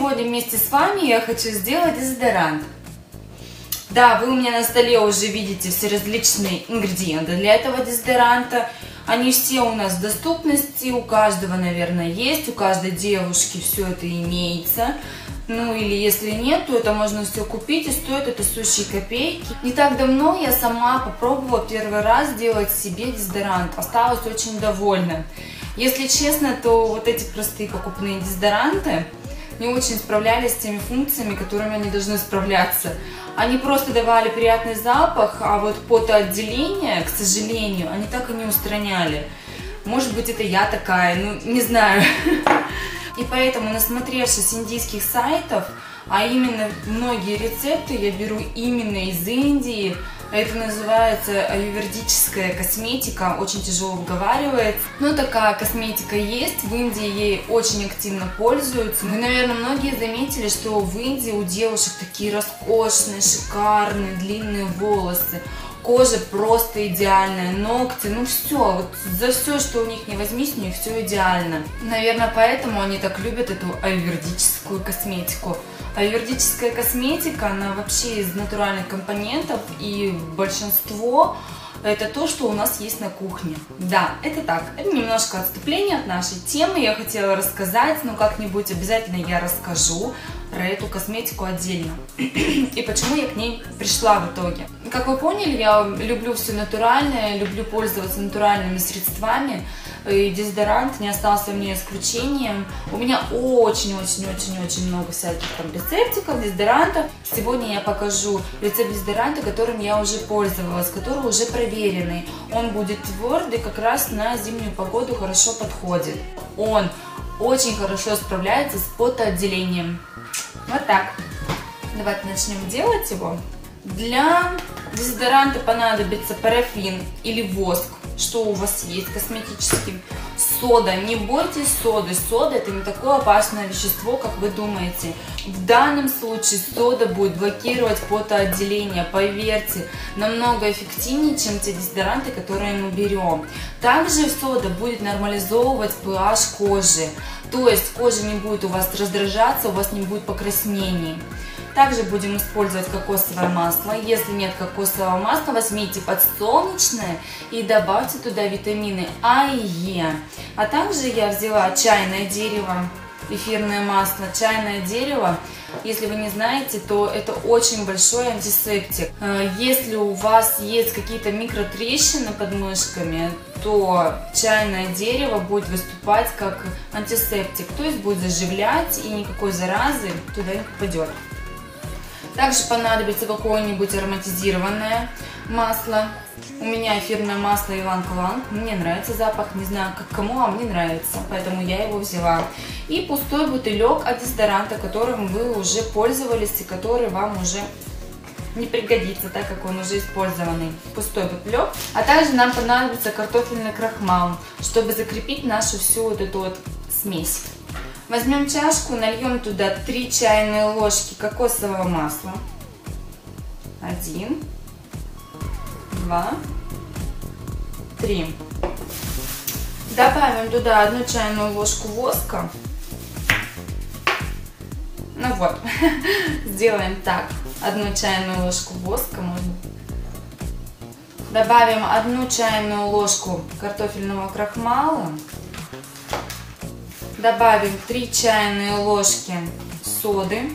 сегодня вместе с вами я хочу сделать дезодорант. Да, вы у меня на столе уже видите все различные ингредиенты для этого дезодоранта. Они все у нас в доступности, у каждого, наверное, есть, у каждой девушки все это имеется. Ну или если нет, то это можно все купить, и стоит это сущие копейки. Не так давно я сама попробовала первый раз сделать себе дезодорант. Осталась очень довольна. Если честно, то вот эти простые покупные дезодоранты не очень справлялись с теми функциями, которыми они должны справляться. Они просто давали приятный запах, а вот потоотделение, к сожалению, они так и не устраняли. Может быть, это я такая, ну не знаю. И поэтому, насмотревшись индийских сайтов, а именно многие рецепты я беру именно из Индии. Это называется аюрведическая косметика, очень тяжело выговаривается. Но такая косметика есть, в Индии ей очень активно пользуются. Вы, наверное, многие заметили, что в Индии у девушек такие роскошные, шикарные, длинные волосы. Кожа просто идеальная, ногти, ну все, вот за все, что у них не возьмись, у них все идеально. Наверное, поэтому они так любят эту аюрведическую косметику. Аюрведическая косметика, она вообще из натуральных компонентов, и большинство это то, что у нас есть на кухне. Да, это так, это немножко отступление от нашей темы, я хотела рассказать, но как-нибудь обязательно я расскажу про эту косметику отдельно и почему я к ней пришла в итоге. Как вы поняли, я люблю все натуральное, люблю пользоваться натуральными средствами, и дезодорант не остался мне исключением. У меня очень-очень-очень-очень много всяких там рецептиков, дезодорантов. Сегодня я покажу рецепт дезодоранта, которым я уже пользовалась, который уже проверенный. Он будет твердый, как раз на зимнюю погоду хорошо подходит. Он очень хорошо справляется с потоотделением. Вот так. Давайте начнем делать его. Для дезодоранта понадобится парафин или воск, что у вас есть косметический. Сода. Не бойтесь соды. Сода — это не такое опасное вещество, как вы думаете. В данном случае сода будет блокировать потоотделение. Поверьте, намного эффективнее, чем те дезодоранты, которые мы берем. Также сода будет нормализовывать pH кожи. То есть кожа не будет у вас раздражаться, у вас не будет покраснений. Также будем использовать кокосовое масло. Если нет кокосового масла, возьмите подсолнечное и добавьте туда витамины А и Е. А также я взяла чайное дерево, эфирное масло. Чайное дерево, если вы не знаете, то это очень большой антисептик. Если у вас есть какие-то микротрещины под мышками, то чайное дерево будет выступать как антисептик, то есть будет заживлять, и никакой заразы туда не попадет. Также понадобится какое-нибудь ароматизированное масло. У меня эфирное масло Иланг-Иланг. Мне нравится запах, не знаю как кому, а мне нравится, поэтому я его взяла. И пустой бутылек от дезодоранта, которым вы уже пользовались и который вам уже не пригодится, так как он уже использованный. Пустой бутылек. А также нам понадобится картофельный крахмал, чтобы закрепить нашу всю вот эту вот смесь. Возьмем чашку, нальем туда 3 чайные ложки кокосового масла. 1, 2, 3. Добавим туда 1 чайную ложку воска. Ну вот, сделаем так. 1 чайную ложку воска можно. Добавим 1 чайную ложку картофельного крахмала. Добавим 3 чайные ложки соды.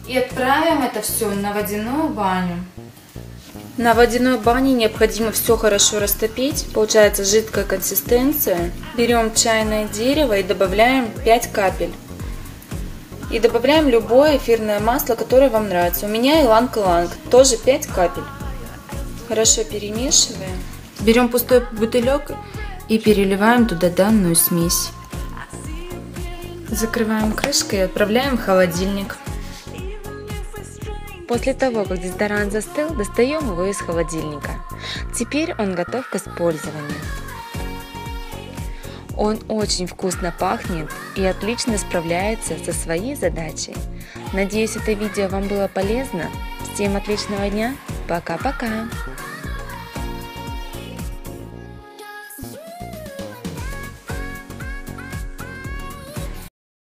И отправим это все на водяную баню. На водяной бане необходимо все хорошо растопить. Получается жидкая консистенция. Берем чайное дерево и добавляем 5 капель. И добавляем любое эфирное масло, которое вам нравится. У меня Иланг-Иланг, тоже 5 капель. Хорошо перемешиваем. Берем пустой бутылек и переливаем туда данную смесь. Закрываем крышкой и отправляем в холодильник. После того, как дезодорант застыл, достаем его из холодильника. Теперь он готов к использованию. Он очень вкусно пахнет и отлично справляется со своей задачей. Надеюсь, это видео вам было полезно. Всем отличного дня. Пока-пока.